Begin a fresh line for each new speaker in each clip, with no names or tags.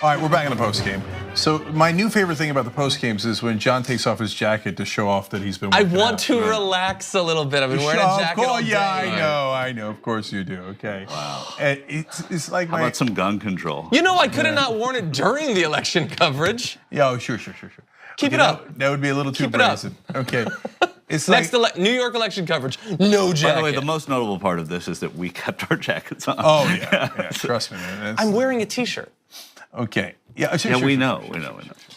All right, we're back in the post game. So my new favorite thing about the post games is when John takes off his jacket to show off that he's been.
I want to relax a little bit. I've been wearing a jacket all day.
Yeah, I know. Of course you do. Okay.
Wow.
It's like
How about some gun control?
You know, I could have not worn it during the election coverage.
Yeah, oh, sure.
Keep it up.
That would be a little too brazen. Okay. It's
Next New York election coverage, no jacket.
By the way, the most notable part of this is that we kept our jackets on.
Oh yeah. Trust me, man.
I'm wearing a T-shirt.
Okay. Yeah.
Sure, we know.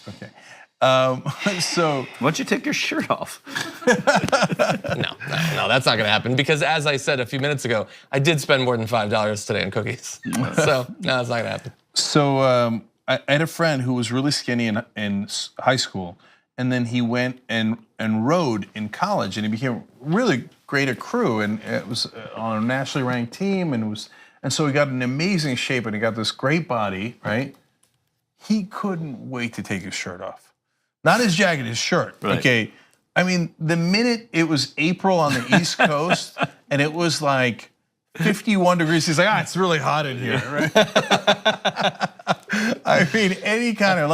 Okay. So
why don't you take your shirt off?
No, that's not gonna happen because as I said a few minutes ago, I did spend more than $5 today on cookies. So no, it's not gonna happen.
So I had a friend who was really skinny in high school, and then he went and rode in college, and he became really great at crew, and it was on a nationally ranked team, and so he got an amazing shape, and he got this great body, right? He couldn't wait to take his shirt off. Not his jacket, his shirt,
right. Okay?
I mean, the minute it was April on the East Coast, and it was like 51 degrees, he's like, it's really hot in here, right? I mean, any kind of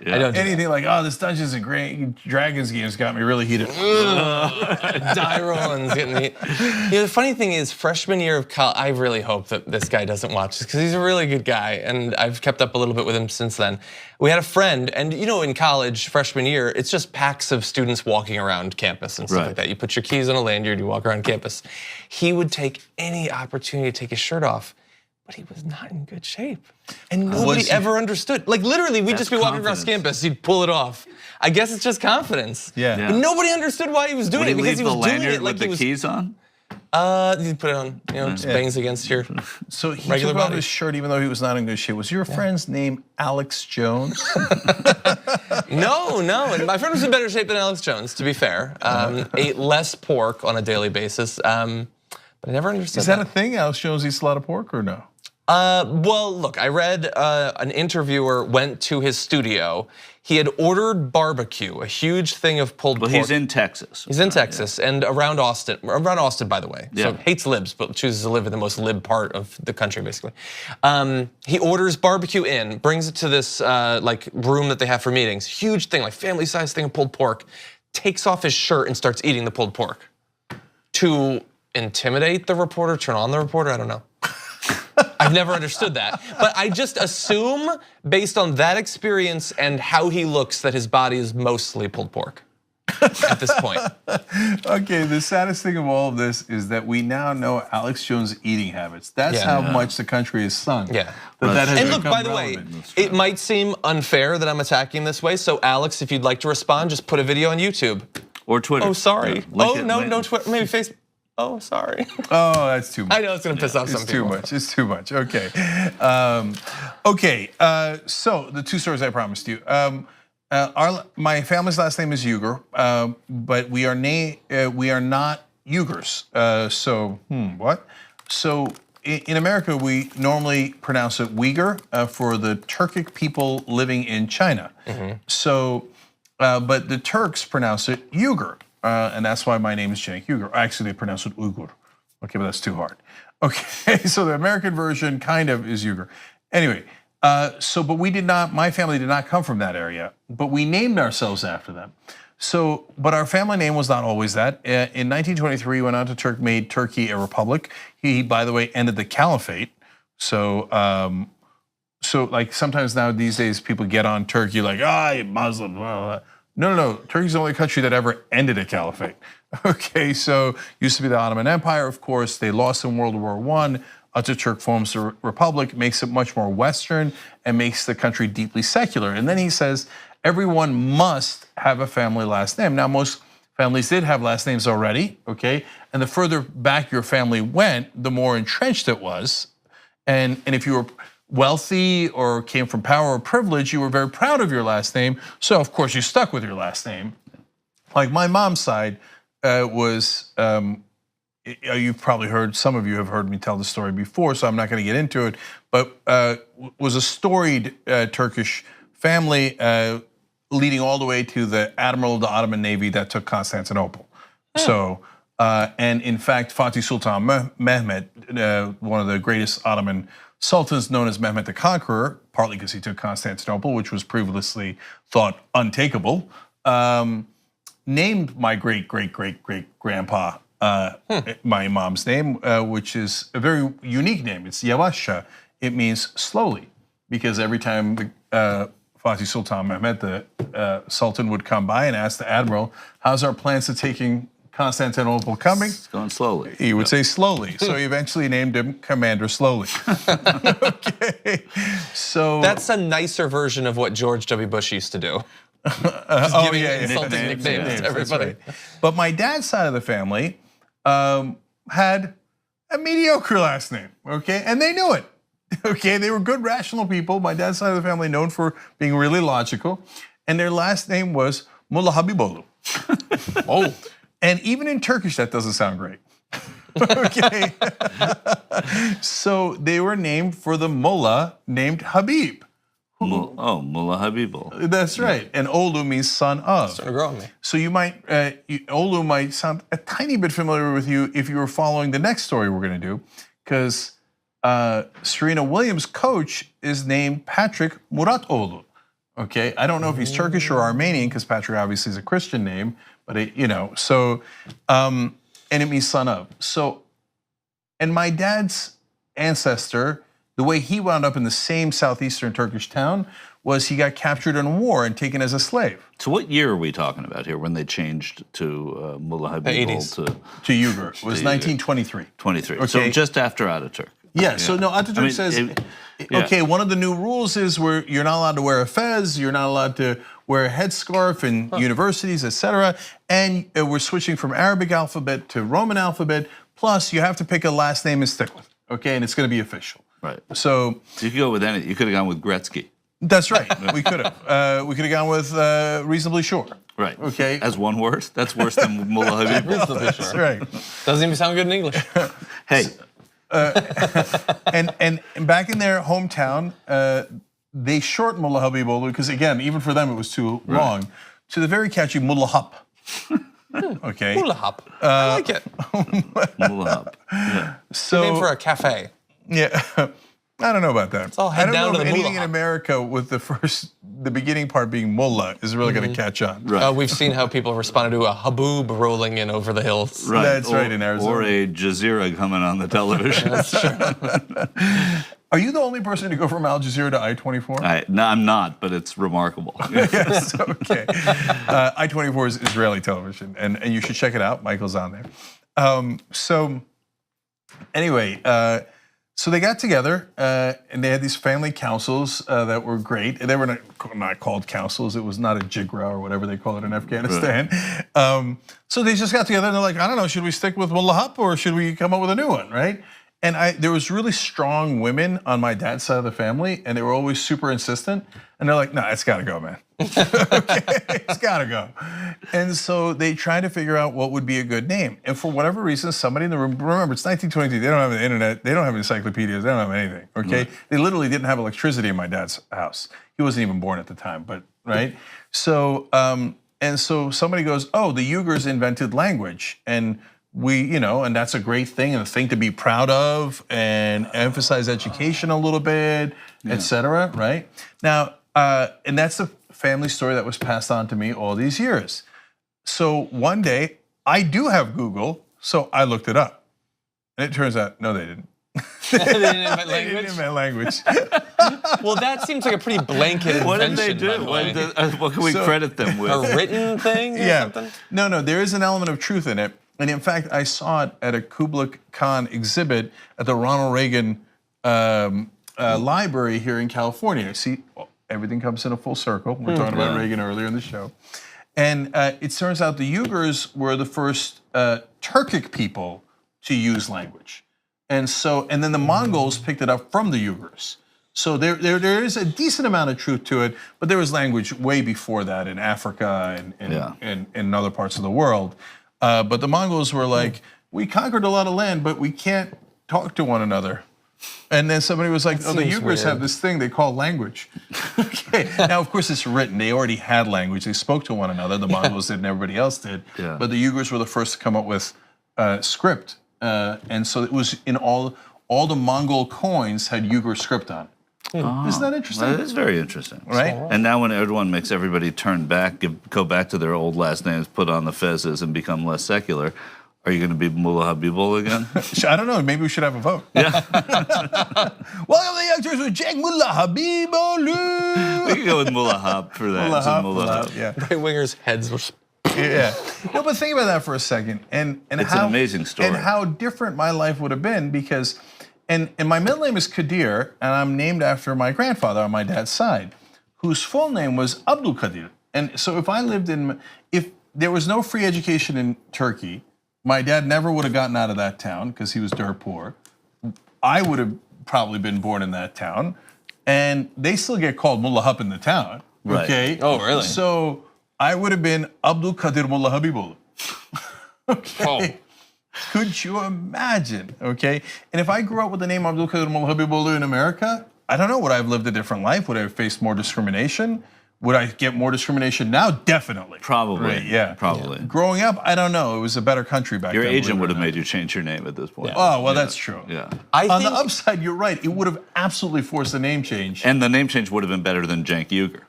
anything like, this Dungeons and Dragons game's got me really heated.
Die rolling's getting heat. The funny thing is, freshman year of college, I really hope that this guy doesn't watch this because he's a really good guy, and I've kept up a little bit with him since then. We had a friend, and you know, in college, freshman year, it's just packs of students walking around campus and stuff like that. You put your keys on a lanyard, you walk around campus. He would take any opportunity to take his shirt off. But he was not in good shape. And nobody ever understood. Like literally, we'd just be walking across campus, he'd pull it off. I guess it's just confidence.
Yeah.
But nobody understood why he was doing it because he was doing it like
with the keys on?
You put it on, just bangs against your
So he
regular
took off
body.
his shirt even though he was not in good shape. Was your friend's name Alex Jones?
No, and my friend was in better shape than Alex Jones, to be fair. Ate less pork on a daily basis. But I never understood
Is that a thing? Alex Jones eats a lot of pork or no?
Well, look, I read an interviewer went to his studio. He had ordered barbecue, a huge thing of pulled pork.
Well, he's in Texas.
He's in Texas and around Austin, by the way.
Yeah.
So hates libs, but chooses to live in the most lib part of the country, basically. He orders barbecue in, brings it to this like room that they have for meetings. Huge thing, like family-sized thing of pulled pork. Takes off his shirt and starts eating the pulled pork. To intimidate the reporter, turn on the reporter, I don't know. I've never understood that. But I just assume, based on that experience and how he looks, that his body is mostly pulled pork at this point.
Okay, the saddest thing of all of this is that we now know Alex Jones' eating habits. That's how much the country is sung.
Yeah.
That has
and look,
become
by the way,
relevant.
it might seem unfair that I'm attacking this way. So Alex, if you'd like to respond, just put a video on YouTube.
Or Twitter.
Oh, sorry. No Twitter, maybe Facebook. Oh, sorry.
Oh, that's too much.
I know it's gonna piss off some people.
It's too much. Okay. So the two stories I promised you. My family's last name is Uygur, but we are not Uyghurs. What? So in America, we normally pronounce it Uyghur for the Turkic people living in China. So, but the Turks pronounce it Uygur. And that's why my name is Cenk Uygur. Actually, they pronounce it Uygur. Okay, but that's too hard. Okay, so the American version kind of is Uygur. Anyway, but we did not, my family did not come from that area, but we named ourselves after them. So, but our family name was not always that. In 1923, when Ataturk made Turkey a republic, he, by the way, ended the caliphate. So like sometimes now these days people get on Turkey like, you Muslim, blah, blah. No. Turkey's the only country that ever ended a caliphate. Okay, so used to be the Ottoman Empire, of course. They lost in World War I. Ataturk forms the republic, makes it much more Western, and makes the country deeply secular. And then he says, everyone must have a family last name. Now, most families did have last names already, okay? And the further back your family went, the more entrenched it was. And if you were wealthy or came from power or privilege, you were very proud of your last name. So of course you stuck with your last name. Like my mom's side was, you've probably heard, some of you have heard me tell the story before, so I'm not gonna get into it, but was a storied Turkish family leading all the way to the admiral of the Ottoman Navy that took Constantinople. So, and in fact, Fatih Sultan Mehmet, one of the greatest Ottoman sultans known as Mehmet the Conqueror, partly because he took Constantinople, which was previously thought untakeable, named my great-great-great-great-grandpa my mom's name, which is a very unique name. It's Yavasha. It means slowly, because every time Fatih Sultan Mehmet, the Sultan, would come by and ask the admiral, how's our plans to taking Constantinople coming?
It's going slowly.
He would say slowly. So he eventually named him Commander Slowly. Okay. So
That's a nicer version of what George W. Bush used to do. Giving insulting nicknames to everybody.
Right. But my dad's side of the family had a mediocre last name, okay? And they knew it, okay? They were good, rational people. My dad's side of the family known for being really logical. And their last name was Mullah Habibolu.
Oh.
And even in Turkish, that doesn't sound great. Okay. So they were named for the mullah named Habib.
Mullah Habibul.
That's right. And Olu means son of.
Starting to grow on me.
So you might, Olu might sound a tiny bit familiar with you if you were following the next story we're going to do, because Serena Williams' coach is named Patrick Murat Olu. Okay, I don't know if he's Turkish or Armenian, because Patrick obviously is a Christian name, but so, and it means son of. So, and my dad's ancestor, the way he wound up in the same southeastern Turkish town was he got captured in war and taken as a slave.
So what year are we talking about here when they changed to Mullah Habibul
to Uygur? It was 1923.
23.
Okay.
So just after Ataturk.
Yeah, so no, Ataturk says, okay, one of the new rules is where you're not allowed to wear a fez, you're not allowed to wear a headscarf in universities, etc. And we're switching from Arabic alphabet to Roman alphabet, plus you have to pick a last name and stick with it, okay? And it's gonna be official.
Right.
So
you could go with any, you could have gone with Gretzky.
That's right, we could have. We could have gone with reasonably sure.
Right.
Okay.
As one word? That's worse than Mullah Habibul.
Reasonably sure.
That's right.
Doesn't even sound good in English.
Hey.
And back in their hometown, they shortened Mullah Habibolu because, again, even for them it was too long, to the very catchy Mullah Hap. Okay.
Mullah Hap. I like it.
Mullah Hap. Yeah.
So,
Name for a cafe.
Yeah. I don't know about that.
all head
I don't
down
know
to
if
the
anything
mullah.
in America with the beginning part being mullah is really going to catch on.
Right.
We've seen how people responded to a haboob rolling in over the hills.
Right.
That's right, in Arizona.
Or a Jazeera coming on the television.
That's true.
Are you the only person to go from Al Jazeera to I-24?
No, I'm not, but it's remarkable.
Yes, okay. I-24 is Israeli television, and you should check it out. Michael's on there. So anyway, so they got together and they had these family councils that were great. They were not called councils. It was not a jigra or whatever they call it in Afghanistan. Right. So they just got together and they're like, I don't know, should we stick with Mullah Hap or should we come up with a new one, right? And there was really strong women on my dad's side of the family, and they were always super insistent. And they're like, "No, it's got to go, man. Okay, it's got to go." And so they tried to figure out what would be a good name. And for whatever reason, somebody in the room, remember, it's 1922. They don't have the internet. They don't have encyclopedias. They don't have anything. Okay, They literally didn't have electricity in my dad's house. He wasn't even born at the time, but right. So and so somebody goes, "Oh, the Uyghurs invented language," and and that's a great thing and a thing to be proud of and emphasize education a little bit, etc. Right? Now, and that's the family story that was passed on to me all these years. So one day, I do have Google, so I looked it up. And it turns out, no, they didn't.
They didn't invent
They didn't
language?
invent language.
Well, that seems like a pretty blanket
What did
invention.
they do?
by the way.
What can we credit them with?
A written thing or something?
No, there is an element of truth in it. And in fact, I saw it at a Kublai Khan exhibit at the Ronald Reagan library here in California. See, everything comes in a full circle. We're talking about Reagan earlier in the show. And it turns out the Uyghurs were the first Turkic people to use language. And then the Mongols picked it up from the Uyghurs. So there is a decent amount of truth to it, but there was language way before that in Africa and in other parts of the world. But the Mongols were like, we conquered a lot of land, but we can't talk to one another. And then somebody was like, oh, the Uyghurs have this thing they call language. Okay. Now, of course, it's written. They already had language. They spoke to one another. The Mongols did and everybody else did.
Yeah.
But the Uyghurs were the first to come up with script. And so it was in all the Mongol coins had Uyghur script on it. Isn't that interesting?
That is very interesting.
Right?
And now when Erdogan makes everybody turn back, go back to their old last names, put on the fezzes, and become less secular, are you going to be Mullah Habibullah again?
I don't know. Maybe we should have a vote.
Yeah.
Welcome the youngsters with Cenk Mullah Habibullah.
We could go with Mullah Hab for that.
Mullah Hab,
Mullah Hab.
yeah.
Right wingers' heads were.
Yeah. No, but think about that for a second, and
It's
how
an amazing story.
and how different my life would have been because, and my middle name is Kadir, and I'm named after my grandfather on my dad's side, whose full name was Abdul Kadir. And so if there was no free education in Turkey, my dad never would have gotten out of that town because he was dirt poor. I would have probably been born in that town, and they still get called Mullah Hab in the town.
Right.
Okay.
Oh, really?
So I would have been Abdul Kadir Mullah Habibullah. Okay.
Oh.
Could you imagine? Okay. And if I grew up with the name Abdul Kadir Mullah Habibullah in America, I don't know. Would I have lived a different life? Would I have faced more discrimination? Would I get more discrimination now? Definitely.
Probably.
Right, yeah.
Probably.
Growing up, I don't know. It was a better country back
Your
then.
agent
believe
would
it or
have
not.
made you change your name at this point.
Oh, well, that's true.
Yeah.
On the upside, you're right. It would have absolutely forced a name change.
And the name change would have been better than Cenk Uygur.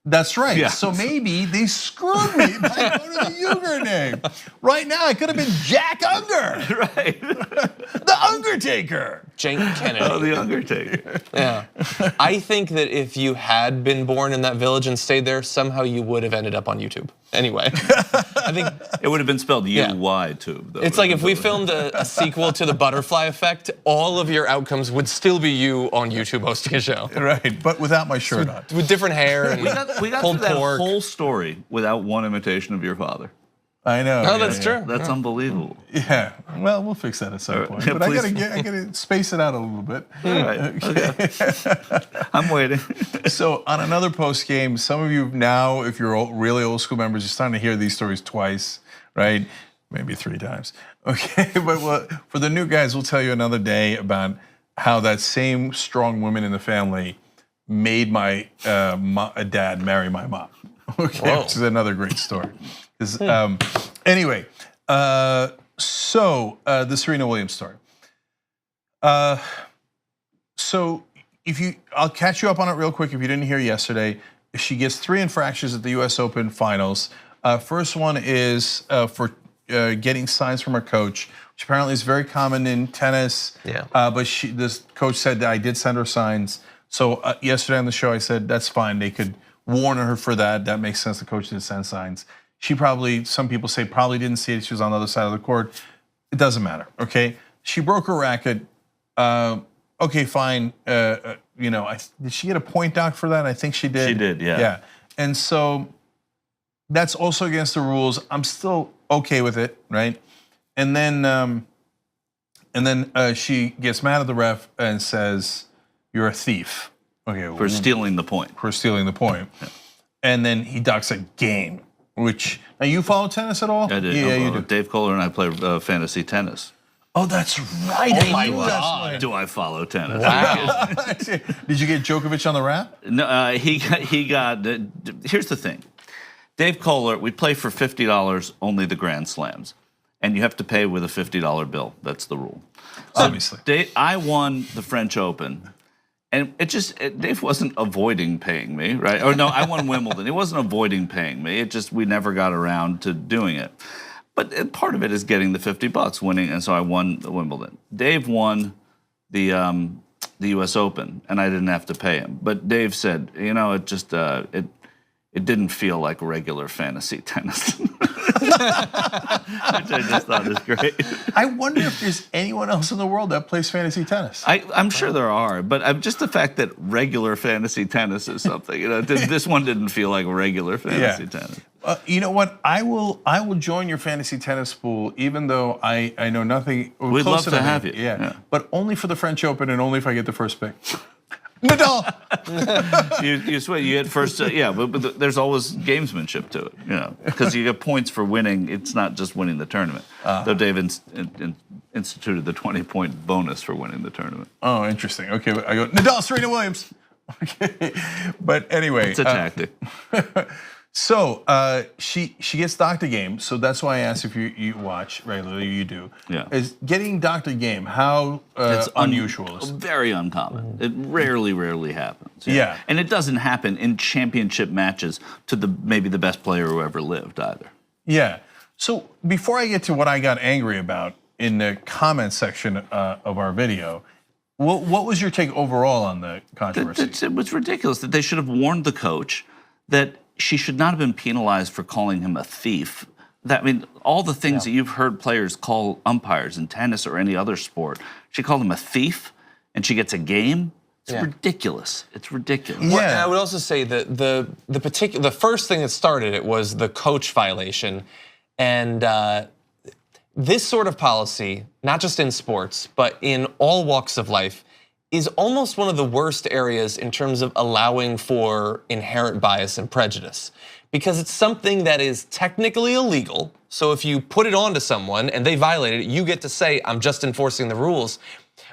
That's right.
Yeah.
So maybe they screwed me by going to the Uygur name. Right now, I could have been Jack Unger,
Right.
the Undertaker.
Cenk Kennedy.
Oh, the Undertaker.
Yeah. I think that if you had been born in that village and stayed there, somehow you would have ended up on YouTube. Anyway, I think
It would have been spelled
Yeah.
U-Y too. Though.
it's like if we filmed a sequel to The Butterfly Effect, all of your outcomes would still be you on YouTube hosting a show.
Right, but without my shirt on.
With different hair and
We got
pulled
through that
pork.
whole story without one imitation of your father.
I know.
Oh,
yeah,
that's
yeah.
true.
That's unbelievable.
Yeah. Well, we'll fix that at some point.
Yeah,
But I
please.
gotta space it out a little bit.
All right. Okay. I'm waiting.
So on another post game, some of you now, if you're really old school members, you're starting to hear these stories twice, right? Maybe 3 times. Okay, but for the new guys, we'll tell you another day about how that same strong woman in the family made my dad marry my mom. Okay,
Whoa.
which is another great story. Anyway, so the Serena Williams story. So I'll catch you up on it real quick if you didn't hear yesterday. She gets 3 infractions at the U.S. Open finals. First one is for getting signs from her coach, which apparently is very common in tennis.
Yeah.
But this coach said that I did send her signs. So yesterday on the show, I said that's fine. They could warn her for that. That makes sense. The coach did send signs. She probably, some people say probably didn't see it. She was on the other side of the court. It doesn't matter. Okay. She broke her racket. Okay, fine. Did she get a point doc for that? I think she did.
She did, yeah.
Yeah. And so that's also against the rules. I'm still okay with it, right? And then she gets mad at the ref and says, "You're a thief." Okay.
For stealing the point.
For stealing the point. And then he docks a game, which, now you follow tennis at all?
I did.
Yeah, you do.
Dave Kohler and I play fantasy tennis.
Oh, that's right.
Oh
I
my
knew
God.
that's
Do I follow tennis?
Wow.
right. Did you get Djokovic on the rap?
No, he got. Here's the thing, Dave Kohler. We play for $50 only the Grand Slams, and you have to pay with a $50 bill. That's the rule. So
Obviously.
I won the French Open, and Dave wasn't avoiding paying me, right? Or no, I won Wimbledon. He wasn't avoiding paying me. It just we never got around to doing it. But part of it is getting the $50, winning, and so I won the Wimbledon. Dave won the U.S. Open, and I didn't have to pay him. But Dave said, it just it didn't feel like regular fantasy tennis, which I just thought is great.
I wonder if there's anyone else in the world that plays fantasy tennis.
I'm sure there are, but just the fact that regular fantasy tennis is something. This one didn't feel like regular fantasy tennis.
You know what? I will join your fantasy tennis pool, even though I know nothing.
We'd love to have you.
Yeah, but only for the French Open and only if I get the first pick. Nadal.
You swear you get first, but there's always gamesmanship to it, because you get points for winning. It's not just winning the tournament. Though Dave instituted the 20-point bonus for winning the tournament.
Oh, interesting. Okay, I go Nadal, Serena Williams. Okay, but anyway,
It's a tactic.
So she gets Dr. Game. So that's why I asked if you watch regularly. You do.
Yeah.
Is getting Dr. Game how unusual is it?
Very uncommon. It rarely happens.
Yeah.
And it doesn't happen in championship matches to maybe the best player who ever lived either.
Yeah. So before I get to what I got angry about in the comment section of our video, what was your take overall on the controversy?
It was ridiculous that they should have warned the coach that she should not have been penalized for calling him a thief. I mean, all the things that you've heard players call umpires in tennis or any other sport, she called him a thief, and she gets a game. It's ridiculous. It's ridiculous.
Well, and I would also say that the first thing that started it was the coach violation, and this sort of policy, not just in sports but in all walks of life, is almost one of the worst areas in terms of allowing for inherent bias and prejudice. Because it's something that is technically illegal. So if you put it onto someone and they violate it, you get to say, I'm just enforcing the rules.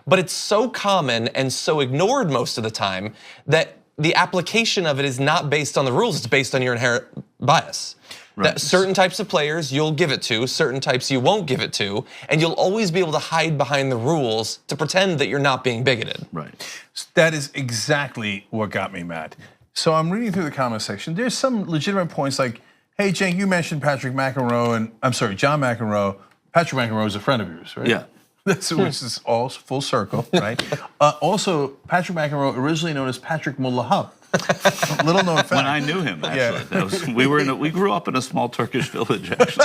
But it's so common and so ignored most of the time that the application of it is not based on the rules, it's based on your inherent bias. Right. That certain types of players you'll give it to, certain types you won't give it to, and you'll always be able to hide behind the rules to pretend that you're not being bigoted.
Right.
That is exactly what got me mad. So I'm reading through the comment section. There's some legitimate points like, hey, Cenk, you mentioned John McEnroe. Patrick McEnroe is a friend of yours, right?
Yeah.
Which is all full circle, right? Also, Patrick McEnroe, originally known as Patrick Mulahab. Little known fact.
When I knew him, actually, we grew up in a small Turkish village, actually.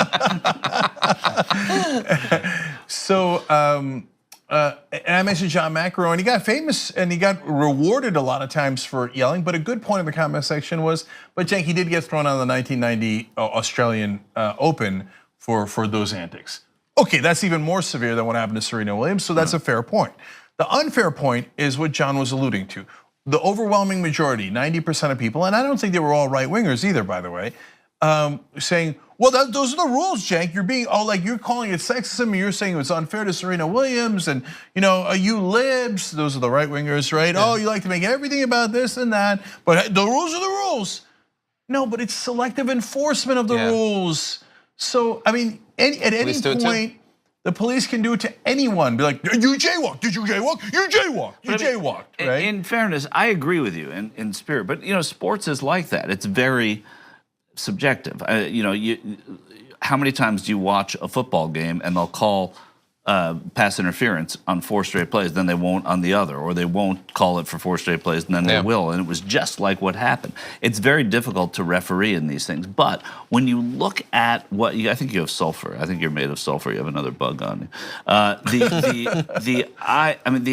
So, and I mentioned John McEnroe, and he got famous and he got rewarded a lot of times for yelling. But a good point in the comment section was, but Cenk, he did get thrown out of the 1990 Australian Open for those antics. Okay, that's even more severe than what happened to Serena Williams, so that's a fair point. The unfair point is what John was alluding to. The overwhelming majority, 90% of people, and I don't think they were all right-wingers either, by the way, saying, well, those are the rules, Cenk. You're being, you're calling it sexism, and you're saying it's unfair to Serena Williams, and you libs, those are the right-wingers, right? Yeah. Oh, you like to make everything about this and that, but the rules are the rules. No, but it's selective enforcement of the rules. So, I mean, at any point, the police can do it to anyone. Be like, you jaywalked, did you jaywalk? You jaywalked, you jaywalked, right?
In fairness, I agree with you in spirit, but sports is like that. It's very subjective. How many times do you watch a football game and they'll call pass interference on 4 straight plays, then they won't on the other, or they won't call it for 4 straight plays, and then they will, and it was just like what happened. It's very difficult to referee in these things, but when you look at I think you have sulfur. I think you're made of sulfur. You have another bug on you. The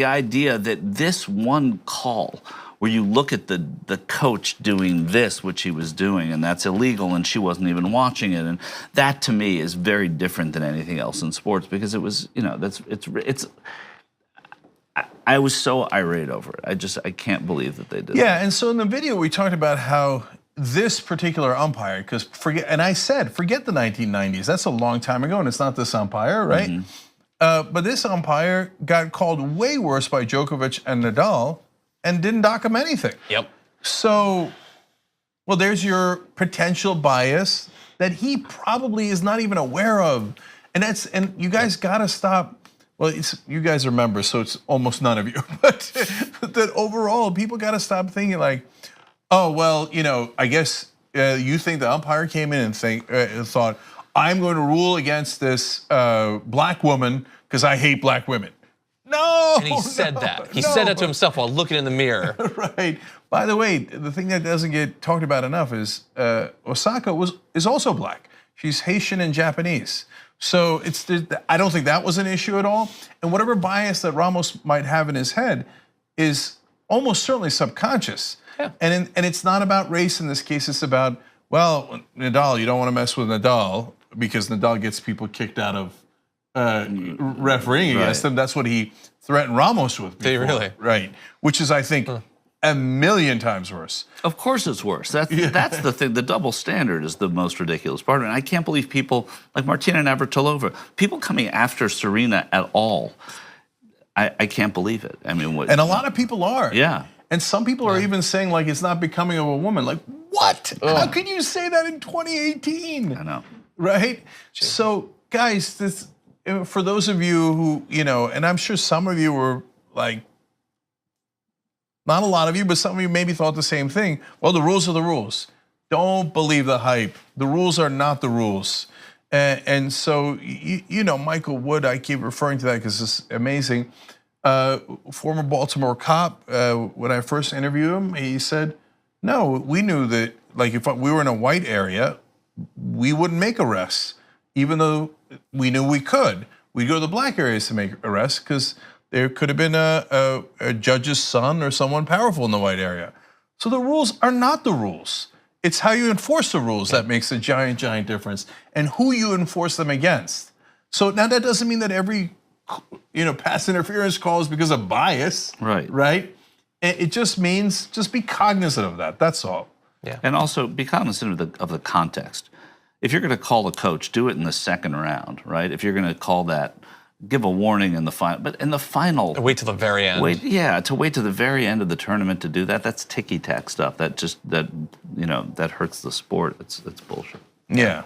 idea that this one call, where you look at the coach doing this, which he was doing, and that's illegal, and she wasn't even watching it, and that to me is very different than anything else in sports, because it was, I was so irate over it. I can't believe that they did.
Yeah, and so in the video we talked about how this particular umpire, because forget the 1990s. That's a long time ago, and it's not this umpire, right? Mm-hmm. But this umpire got called way worse by Djokovic and Nadal, and didn't dock him anything.
Yep.
So, well, there's your potential bias that he probably is not even aware of, and you guys gotta stop. Well, you guys are members, so it's almost none of you. But that overall, people gotta stop thinking like, oh well, I guess you think the umpire came in and thought I'm going to rule against this black woman because I hate black women. No,
and he said that. He said that to himself while looking in the mirror.
Right. By the way, the thing that doesn't get talked about enough is Osaka is also black. She's Haitian and Japanese. So I don't think that was an issue at all. And whatever bias that Ramos might have in his head is almost certainly subconscious. Yeah. And it's not about race in this case. It's about, well, Nadal, you don't want to mess with Nadal because Nadal gets people kicked out of refereeing against them. That's what he threatened Ramos with before.
Did he really?
Right. Which is, I think, a million times worse.
Of course it's worse. That's the thing. The double standard is the most ridiculous part of it. I can't believe people like Martina Navratilova, people coming after Serena at all. I can't believe it. I mean,
and a lot of people are.
Yeah.
And some people are even saying like it's not becoming of a woman. Like, what? What? How can you say that in 2018?
I know.
Right? So, guys, this for those of you who, and I'm sure some of you were like, not a lot of you, but some of you maybe thought the same thing. Well, the rules are the rules. Don't believe the hype. The rules are not the rules. And so, Michael Wood, I keep referring to that because it's amazing. Former Baltimore cop, when I first interviewed him, he said, no, we knew that, like, if we were in a white area, we wouldn't make arrests, even though we knew we could. We'd go to the black areas to make arrests because there could have been a judge's son or someone powerful in the white area. So the rules are not the rules. It's how you enforce the rules that makes a giant, giant difference, and who you enforce them against. So now that doesn't mean that every pass interference call is because of bias, right? It just means just be cognizant of that. That's all.
Yeah. And also be cognizant of the context. If you're going to call a coach, do it in the second round, right? If you're going to call that, give a warning in the final. But in the final,
wait till the very end.
To wait to the very end of the tournament to do that. That's ticky-tack stuff. That hurts the sport. It's bullshit.
Yeah.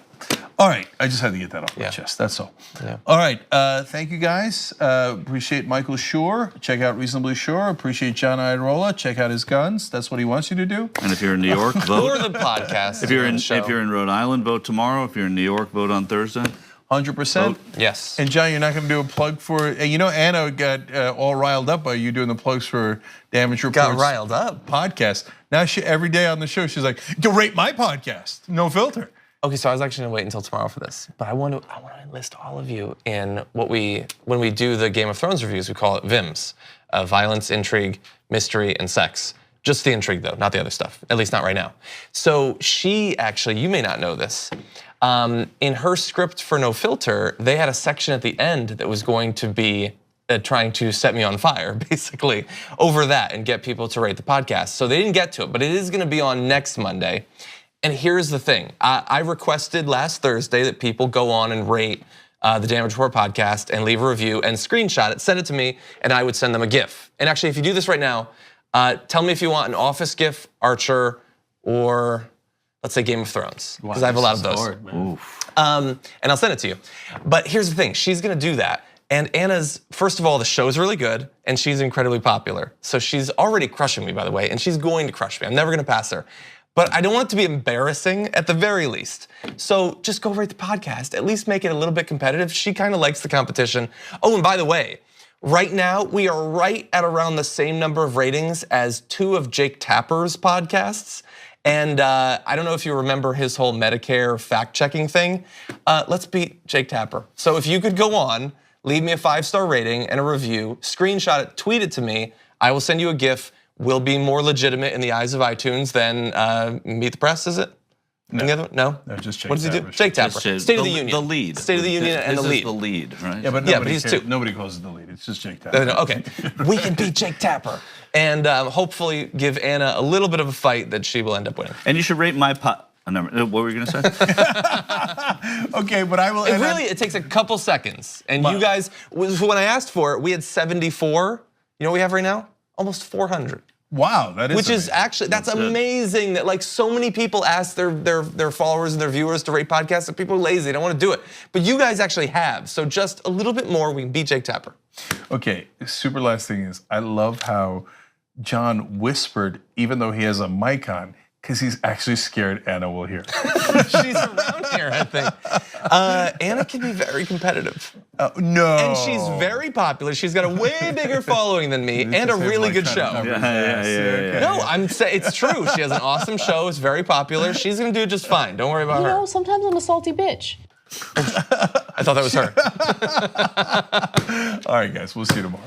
All right, I just had to get that off my chest, that's all.
Yeah.
All right, thank you guys. Appreciate Michael Schur. Check out Reasonably Sure. Appreciate John Iadarola. Check out his guns. That's what he wants you to do.
And if you're in New York, vote.
Or the podcast.
If you're in Rhode Island, vote tomorrow. If you're in New York, vote on Thursday.
100%.
Yes.
And John, you're not going to do a plug for, Anna got all riled up by you doing the plugs for Damage Reports.
Got riled up.
Podcast. Now every day on the show, she's like, "Go rate my podcast, no filter."
Okay, so I was actually gonna wait until tomorrow for this, but I want to enlist all of you in when we do the Game of Thrones reviews, we call it VIMS, violence, intrigue, mystery, and sex. Just the intrigue though, not the other stuff, at least not right now. So she actually, you may not know this, in her script for No Filter, they had a section at the end that was going to be trying to set me on fire, basically, over that and get people to rate the podcast. So they didn't get to it, but it is gonna be on next Monday. And here's the thing, I requested last Thursday that people go on and rate the Damage Report podcast and leave a review and screenshot it, send it to me, and I would send them a GIF. And actually, if you do this right now, tell me if you want an Office GIF, Archer, or let's say Game of Thrones, because I have a lot of those. And I'll send it to you. But here's the thing, she's gonna do that. And Anna's, first of all, the show's really good, and she's incredibly popular. So she's already crushing me, by the way, and she's going to crush me. I'm never gonna pass her. But I don't want it to be embarrassing at the very least. So just go rate the podcast, at least make it a little bit competitive. She kind of likes the competition. Oh, and by the way, right now we are right at around the same number of ratings as 2 of Jake Tapper's podcasts. And I don't know if you remember his whole Medicare fact-checking thing. Let's beat Jake Tapper. So if you could go on, leave me a 5-star rating and a review, screenshot it, tweet it to me, I will send you a GIF. Will be more legitimate in the eyes of iTunes than Meet the Press, is it?
No.
No?
No, just Jake
What does he do?
Tapper.
Jake Tapper. State of the Union.
The lead.
State of the Union and the
This
lead.
is the lead, right?
Yeah, but
he's two.
Nobody calls it the lead. It's just Jake Tapper.
Okay, we can beat Jake Tapper. And hopefully give Anna a little bit of a fight that she will end up winning.
And you should rate my number. What were you gonna say?
Okay, but I will.
It takes a couple seconds. And you guys, when I asked for it, we had 74. You know what we have right now? Almost 400.
Wow, that is
Which is
amazing.
actually, that's amazing that like so many people ask their followers and their viewers to rate podcasts, and people are lazy, they don't want to do it. But you guys actually have, so just a little bit more, we can beat Jake Tapper.
Okay, super last thing is, I love how John whispered, even though he has a mic on, because he's actually scared Anna will hear.
She's around here, I think. Anna can be very competitive.
No.
And she's very popular. She's got a way bigger following than me and a really good show.
Yeah.
No, I'm saying it's true. She has an awesome show. It's very popular. She's gonna do just fine. Don't worry about her.
You know, sometimes I'm a salty bitch.
I thought that was her.
All right, guys, we'll see you tomorrow.